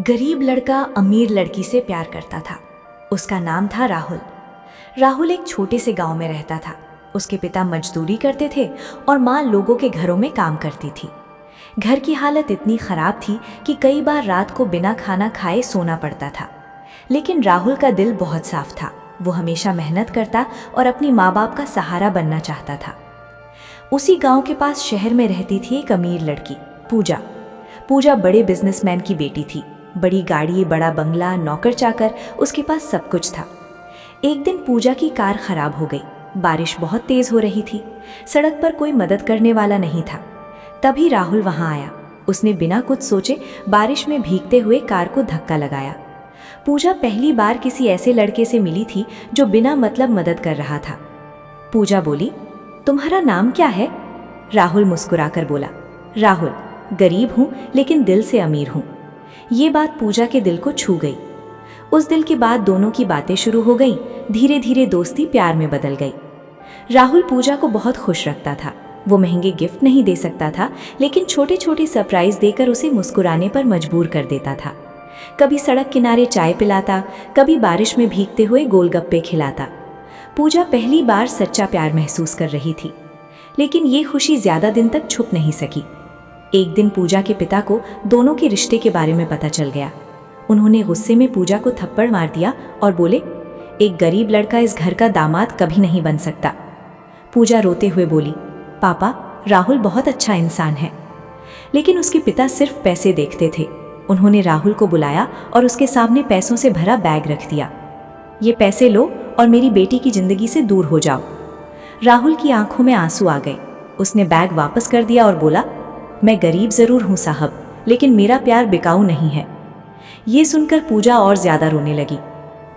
गरीब लड़का अमीर लड़की से प्यार करता था। उसका नाम था राहुल। राहुल एक छोटे से गांव में रहता था। उसके पिता मजदूरी करते थे और माँ लोगों के घरों में काम करती थी। घर की हालत इतनी खराब थी कि कई बार रात को बिना खाना खाए सोना पड़ता था। लेकिन राहुल का दिल बहुत साफ था। वो हमेशा मेहनत करता और अपनी माँ बाप का सहारा बनना चाहता था। उसी गांव के पास शहर में रहती थी एक अमीर लड़की, पूजा। पूजा बड़े बिजनेसमैन की बेटी थी। बड़ी गाड़ी, बड़ा बंगला, नौकर चाकर, उसके पास सब कुछ था। एक दिन पूजा की कार खराब हो गई। बारिश बहुत तेज हो रही थी। सड़क पर कोई मदद करने वाला नहीं था। तभी राहुल वहां आया। उसने बिना कुछ सोचे बारिश में भीगते हुए कार को धक्का लगाया। पूजा पहली बार किसी ऐसे लड़के से मिली थी जो बिना मतलब मदद कर रहा था। पूजा बोली, तुम्हारा नाम क्या है? राहुल मुस्कुराकर बोला, राहुल, गरीब हूं लेकिन दिल से अमीर हूं। ये बात पूजा के दिल को छू गई। उस दिल के बाद दोनों की बातें शुरू हो गई। धीरे धीरे दोस्ती प्यार में बदल गई। राहुल पूजा को बहुत खुश रखता था। वो महंगे गिफ्ट नहीं दे सकता था, लेकिन छोटे छोटे सरप्राइज देकर उसे मुस्कुराने पर मजबूर कर देता था। कभी सड़क किनारे चाय पिलाता, कभी बारिश में भीगते हुए गोलगप्पे खिलाता। पूजा पहली बार सच्चा प्यार महसूस कर रही थी, लेकिन ये खुशी ज्यादा दिन तक छुप नहीं सकी। एक दिन पूजा के पिता को दोनों के रिश्ते के बारे में पता चल गया। उन्होंने गुस्से में पूजा को थप्पड़ मार दिया और बोले, एक गरीब लड़का इस घर का दामाद कभी नहीं बन सकता। पूजा रोते हुए बोली, पापा, राहुल बहुत अच्छा इंसान है। लेकिन उसके पिता सिर्फ पैसे देखते थे। उन्होंने राहुल को बुलाया और उसके सामने पैसों से भरा बैग रख दिया। ये पैसे लो और मेरी बेटी की जिंदगी से दूर हो जाओ। राहुल की आंखों में आंसू आ गए। उसने बैग वापस कर दिया और बोला, मैं गरीब जरूर हूं साहब, लेकिन मेरा प्यार बिकाऊ नहीं है। ये सुनकर पूजा और ज्यादा रोने लगी।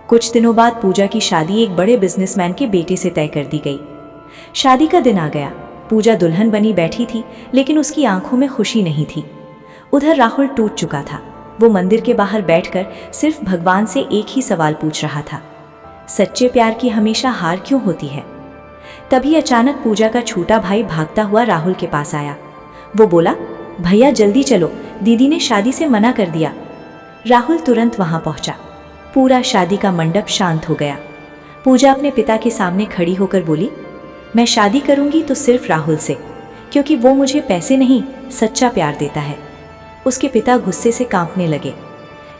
कुछ दिनों बाद पूजा की शादी एक बड़े बिजनेसमैन के बेटे से तय कर दी गई। शादी का दिन आ गया। पूजा दुल्हन बनी बैठी थी, लेकिन उसकी आंखों में खुशी नहीं थी। उधर राहुल टूट चुका था। वो मंदिर के बाहर बैठकर सिर्फ भगवान से एक ही सवाल पूछ रहा था, सच्चे प्यार की हमेशा हार क्यों होती है? तभी अचानक पूजा का छोटा भाई भागता हुआ राहुल के पास आया। वो बोला, भैया जल्दी चलो, दीदी ने शादी से मना कर दिया। राहुल तुरंत वहां पहुंचा। पूरा शादी का मंडप शांत हो गया। पूजा अपने पिता के सामने खड़ी होकर बोली, मैं शादी करूंगी तो सिर्फ राहुल से, क्योंकि वो मुझे पैसे नहीं, सच्चा प्यार देता है। उसके पिता गुस्से से कांपने लगे।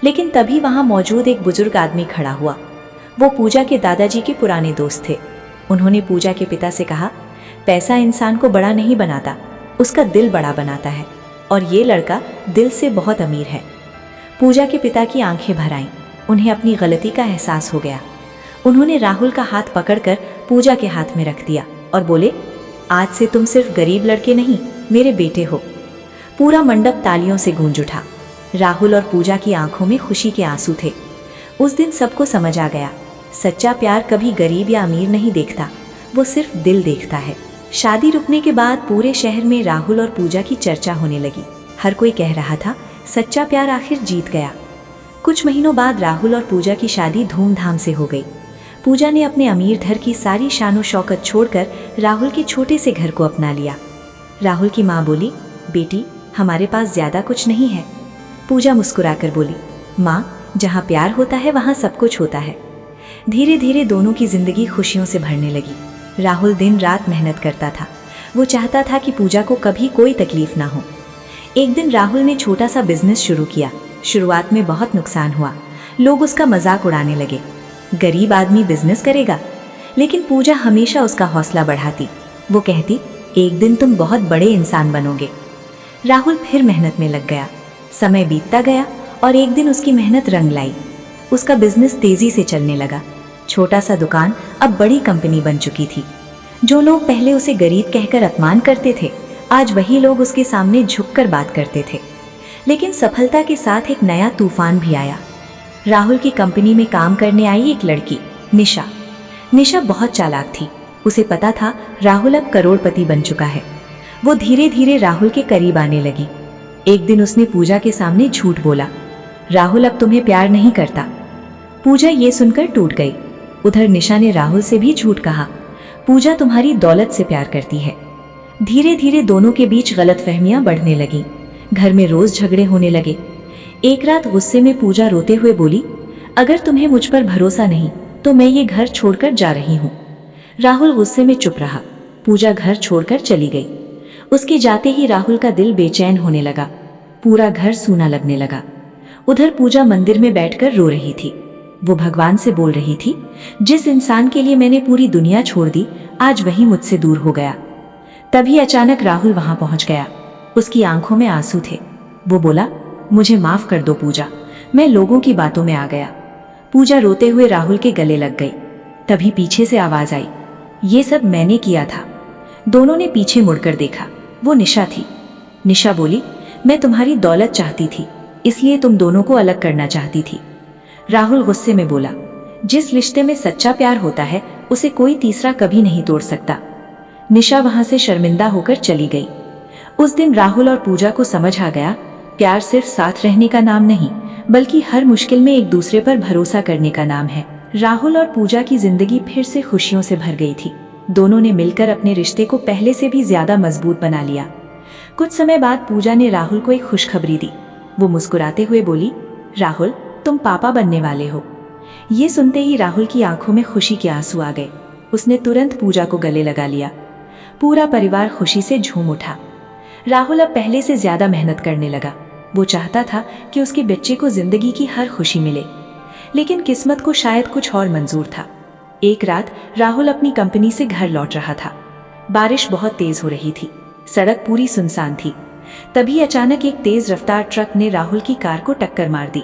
लेकिन तभी वहां मौजूद एक बुजुर्ग आदमी खड़ा हुआ। वो पूजा के दादाजी के पुराने दोस्त थे। उन्होंने पूजा के पिता से कहा, पैसा इंसान को बड़ा नहीं बनाता, उसका दिल बड़ा बनाता है, और ये लड़का दिल से बहुत अमीर है। पूजा के पिता की आंखें भर आईं। उन्हें अपनी गलती का एहसास हो गया। उन्होंने राहुल का हाथ पकड़कर पूजा के हाथ में रख दिया और बोले, आज से तुम सिर्फ गरीब लड़के नहीं, मेरे बेटे हो। पूरा मंडप तालियों से गूंज उठा। राहुल और पूजा की आंखों में खुशी के आंसू थे। उस दिन सबको समझ आ गया, सच्चा प्यार कभी गरीब या अमीर नहीं देखता, वो सिर्फ दिल देखता है। शादी रुकने के बाद पूरे शहर में राहुल और पूजा की चर्चा होने लगी। हर कोई कह रहा था, सच्चा प्यार आखिर जीत गया। कुछ महीनों बाद राहुल और पूजा की शादी धूमधाम से हो गई। पूजा ने अपने अमीर घर की सारी शानो शौकत छोड़कर राहुल के छोटे से घर को अपना लिया। राहुल की माँ बोली, बेटी, हमारे पास ज्यादा कुछ नहीं है। पूजा मुस्कुराकर बोली, माँ, जहाँ प्यार होता है वहाँ सब कुछ होता है। धीरे धीरे दोनों की जिंदगी खुशियों से भरने लगी। राहुल दिन रात मेहनत करता था। वो चाहता था कि पूजा को कभी कोई तकलीफ ना हो। एक दिन राहुल ने छोटा सा बिजनेस शुरू किया। शुरुआत में बहुत नुकसान हुआ। लोग उसका मजाक उड़ाने लगे, गरीब आदमी बिजनेस करेगा। लेकिन पूजा हमेशा उसका हौसला बढ़ाती। वो कहती, एक दिन तुम बहुत बड़े इंसान बनोगे। राहुल फिर मेहनत में लग गया। समय बीतता गया और एक दिन उसकी मेहनत रंग लाई। उसका बिजनेस तेजी से चलने लगा। छोटा सा दुकान अब बड़ी कंपनी बन चुकी थी। जो लोग पहले उसे गरीब कहकर अपमान करते थे, आज वही लोग उसके सामने झुककर बात करते थे। लेकिन सफलता के साथ एक नया तूफान भी आया। राहुल की कंपनी में काम करने आई एक लड़की, निशा। निशा बहुत चालाक थी। उसे पता था राहुल अब करोड़पति बन चुका है। वो धीरे धीरे राहुल के करीब आने लगी। एक दिन उसने पूजा के सामने झूठ बोला, राहुल अब तुम्हें प्यार नहीं करता। पूजा ये सुनकर टूट गई। उधर निशा ने राहुल से भी झूठ कहा, पूजा तुम्हारी दौलत से प्यार करती है। धीरे धीरे दोनों के बीच गलतफहमियां बढ़ने लगी। घर में रोज झगड़े होने लगे। एक रात गुस्से में पूजा रोते हुए बोली, अगर तुम्हें मुझ पर भरोसा नहीं तो मैं ये घर छोड़कर जा रही हूँ। राहुल गुस्से में चुप रहा। पूजा घर छोड़कर चली गई। उसके जाते ही राहुल का दिल बेचैन होने लगा। पूरा घर सूना लगने लगा। उधर पूजा मंदिर में बैठकर रो रही थी। वो भगवान से बोल रही थी, जिस इंसान के लिए मैंने पूरी दुनिया छोड़ दी, आज वही मुझसे दूर हो गया। तभी अचानक राहुल वहां पहुंच गया। उसकी आंखों में आंसू थे। वो बोला, मुझे माफ कर दो पूजा, मैं लोगों की बातों में आ गया। पूजा रोते हुए राहुल के गले लग गई। तभी पीछे से आवाज आई, ये सब मैंने किया था। दोनों ने पीछे मुड़कर देखा। वो निशा थी। निशा बोली, मैं तुम्हारी दौलत चाहती थी, इसलिए तुम दोनों को अलग करना चाहती थी। राहुल गुस्से में बोला, जिस रिश्ते में सच्चा प्यार होता है उसे कोई तीसरा कभी नहीं तोड़ सकता। निशा वहां से शर्मिंदा होकर चली गई। उस दिन राहुल और पूजा को समझ आ गया, प्यार सिर्फ साथ रहने का नाम नहीं, बल्कि हर मुश्किल में एक दूसरे पर भरोसा करने का नाम है। राहुल और पूजा की जिंदगी फिर से खुशियों से भर गई थी। दोनों ने मिलकर अपने रिश्ते को पहले से भी ज्यादा मजबूत बना लिया। कुछ समय बाद पूजा ने राहुल को एक खुशखबरी दी। वो मुस्कुराते हुए बोली, राहुल, तुम पापा बनने वाले हो। ये सुनते ही राहुल की आंखों में खुशी के आंसू आ गए। उसने तुरंत पूजा को गले लगा लिया। पूरा परिवार खुशी से झूम उठा। राहुल अब पहले से ज्यादा मेहनत करने लगा। वो चाहता था कि उसके बच्चे को जिंदगी की हर खुशी मिले, लेकिन किस्मत को शायद कुछ और मंजूर था। एक रात राहुल अपनी कंपनी से घर लौट रहा था। बारिश बहुत तेज हो रही थी। सड़क पूरी सुनसान थी। तभी अचानक एक तेज रफ्तार ट्रक ने राहुल की कार को टक्कर मार दी।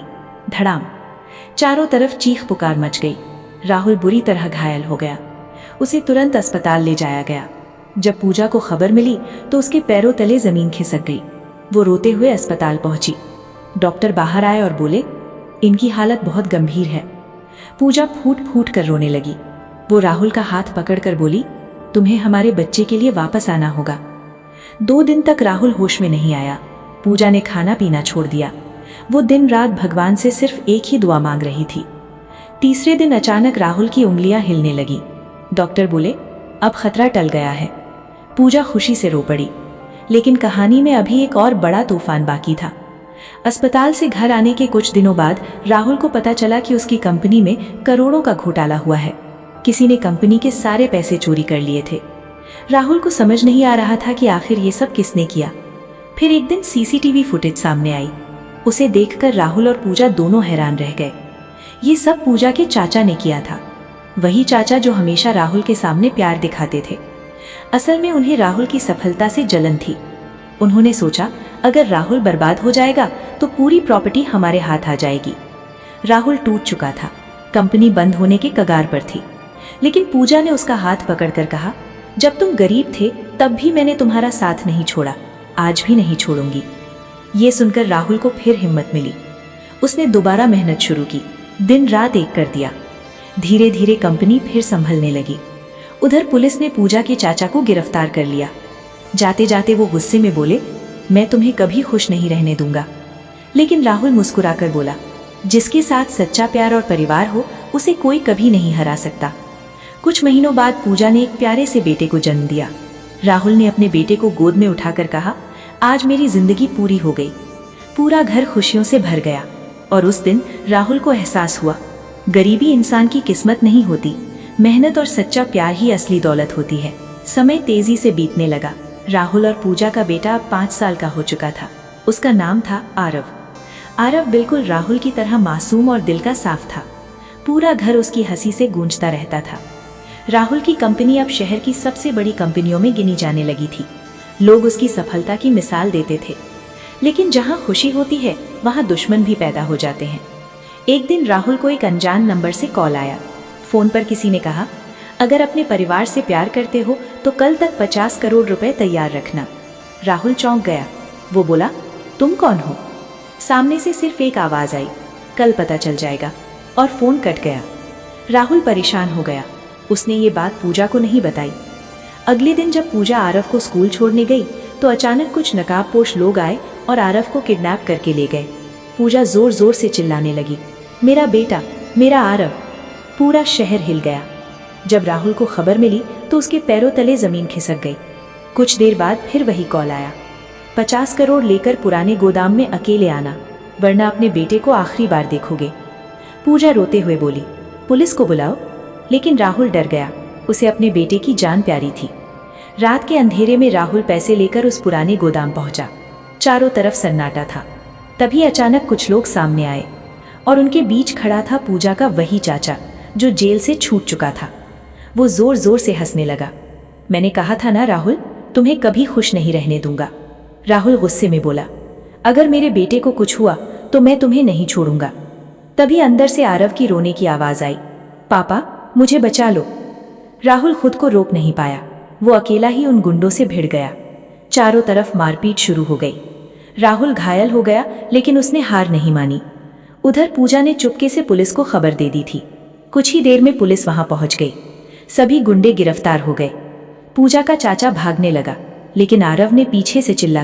धड़ाम। चारों तरफ चीख पुकार मच गई। राहुल बुरी तरह घायल हो गया। उसे तुरंत अस्पताल ले जाया गया। जब पूजा को खबर मिली तो उसके पैरों तले जमीन खिसक गई। वो रोते हुए अस्पताल पहुंची। डॉक्टर बाहर आए और बोले, इनकी हालत बहुत गंभीर है। पूजा फूट फूट कर रोने लगी। वो राहुल का हाथ पकड़कर बोली, तुम्हें हमारे बच्चे के लिए वापस आना होगा। 2 दिन तक राहुल होश में नहीं आया। पूजा ने खाना पीना छोड़ दिया। वो दिन रात भगवान से सिर्फ एक ही दुआ मांग रही थी। तीसरे दिन अचानक राहुल की उंगलियां हिलने लगी। डॉक्टर बोले, अब खतरा टल गया है। पूजा खुशी से रो पड़ी। लेकिन कहानी में अभी एक और बड़ा तूफान बाकी था। अस्पताल से घर आने के कुछ दिनों बाद राहुल को पता चला कि उसकी कंपनी में करोड़ों का घोटाला हुआ है। किसी ने कंपनी के सारे पैसे चोरी कर लिए थे। राहुल को समझ नहीं आ रहा था कि आखिर ये सब किसने किया। फिर एक दिन सीसीटीवी फुटेज सामने आई। उसे देखकर राहुल और पूजा दोनों हैरान रह गए। ये सब पूजा के चाचा ने किया था। वही चाचा जो हमेशा राहुल के सामने प्यार दिखाते थे। असल में उन्हें राहुल की सफलता से जलन थी। उन्होंने सोचा, अगर राहुल बर्बाद हो जाएगा तो पूरी प्रॉपर्टी हमारे हाथ आ जाएगी। राहुल टूट चुका था। कंपनी बंद होने के कगार पर थी। लेकिन पूजा ने उसका हाथ पकड़कर कहा, जब तुम गरीब थे तब भी मैंने तुम्हारा साथ नहीं छोड़ा, आज भी नहीं छोड़ूंगी। ये सुनकर राहुल को फिर हिम्मत मिली। उसने दोबारा मेहनत शुरू की। दिन रात एक कर दिया। धीरे धीरे कंपनी फिर संभलने लगी। उधर पुलिस ने पूजा के चाचा को गिरफ्तार कर लिया। जाते जाते वो गुस्से में बोले, मैं तुम्हें कभी खुश नहीं रहने दूंगा। लेकिन राहुल मुस्कुराकर बोला, जिसके साथ सच्चा प्यार और परिवार हो उसे कोई कभी नहीं हरा सकता। कुछ महीनों बाद पूजा ने एक प्यारे से बेटे को जन्म दिया। राहुल ने अपने बेटे को गोद में उठाकर कहा, आज मेरी जिंदगी पूरी हो गई। पूरा घर खुशियों से भर गया। और उस दिन राहुल को एहसास हुआ, गरीबी इंसान की किस्मत नहीं होती, मेहनत और सच्चा प्यार ही असली दौलत होती है। समय तेजी से बीतने लगा। राहुल और पूजा का बेटा अब 5 साल का हो चुका था। उसका नाम था आरव। आरव बिल्कुल राहुल की तरह मासूम और दिल का साफ था। पूरा घर उसकी हंसी से गूंजता रहता था। राहुल की कंपनी अब शहर की सबसे बड़ी कंपनियों में गिनी जाने लगी थी। लोग उसकी सफलता की मिसाल देते थे। लेकिन जहां खुशी होती है वहां दुश्मन भी पैदा हो जाते हैं। एक दिन राहुल को एक अनजान नंबर से कॉल आया। फोन पर किसी ने कहा, अगर अपने परिवार से प्यार करते हो तो कल तक 50 करोड़ रुपए तैयार रखना। राहुल चौंक गया। वो बोला, तुम कौन हो? सामने से सिर्फ एक आवाज आई, कल पता चल जाएगा। और फोन कट गया। राहुल परेशान हो गया। उसने ये बात पूजा को नहीं बताई। अगले दिन जब पूजा आरव को स्कूल छोड़ने गई तो अचानक कुछ नकाबपोश लोग आए और आरव को किडनैप करके ले गए। पूजा जोर जोर से चिल्लाने लगी, मेरा बेटा, मेरा आरव। पूरा शहर हिल गया। जब राहुल को खबर मिली तो उसके पैरों तले जमीन खिसक गई। कुछ देर बाद फिर वही कॉल आया, 50 करोड़ लेकर पुराने गोदाम में अकेले आना। वरना अपने बेटे को आखिरी बार देखोगे। पूजा रोते हुए बोली, पुलिस को बुलाओ। लेकिन राहुल डर गया, उसे अपने बेटे की जान प्यारी थी। रात के अंधेरे में राहुल पैसे लेकर उस पुराने गोदाम पहुंचा। चारों तरफ सन्नाटा था। तभी अचानक कुछ लोग सामने आए और उनके बीच खड़ा था पूजा का वही चाचा जो जेल से छूट चुका था। वो जोर जोर से हंसने लगा। मैंने कहा था ना राहुल, तुम्हें कभी खुश नहीं रहने दूंगा। राहुल गुस्से में बोला, अगर मेरे बेटे को कुछ हुआ तो मैं तुम्हें नहीं छोड़ूंगा। तभी अंदर से आरव की रोने की आवाज आई, पापा मुझे बचा लो। राहुल खुद को रोक नहीं पाया, वो अकेला ही उन गुंडों से भिड़ गया। चारों तरफ मारपीट शुरू हो गई। राहुल घायल हो गया लेकिन उसने हार नहीं मानी। उधर पूजा ने चुपके से पुलिस को खबर दे दी थी। कुछ ही देर में पुलिस वहां पहुंच गई। सभी गुंडे गिरफ्तार हो गए। पूजा का चाचा भागने लगा लेकिन आरव ने पीछे से चिल्ला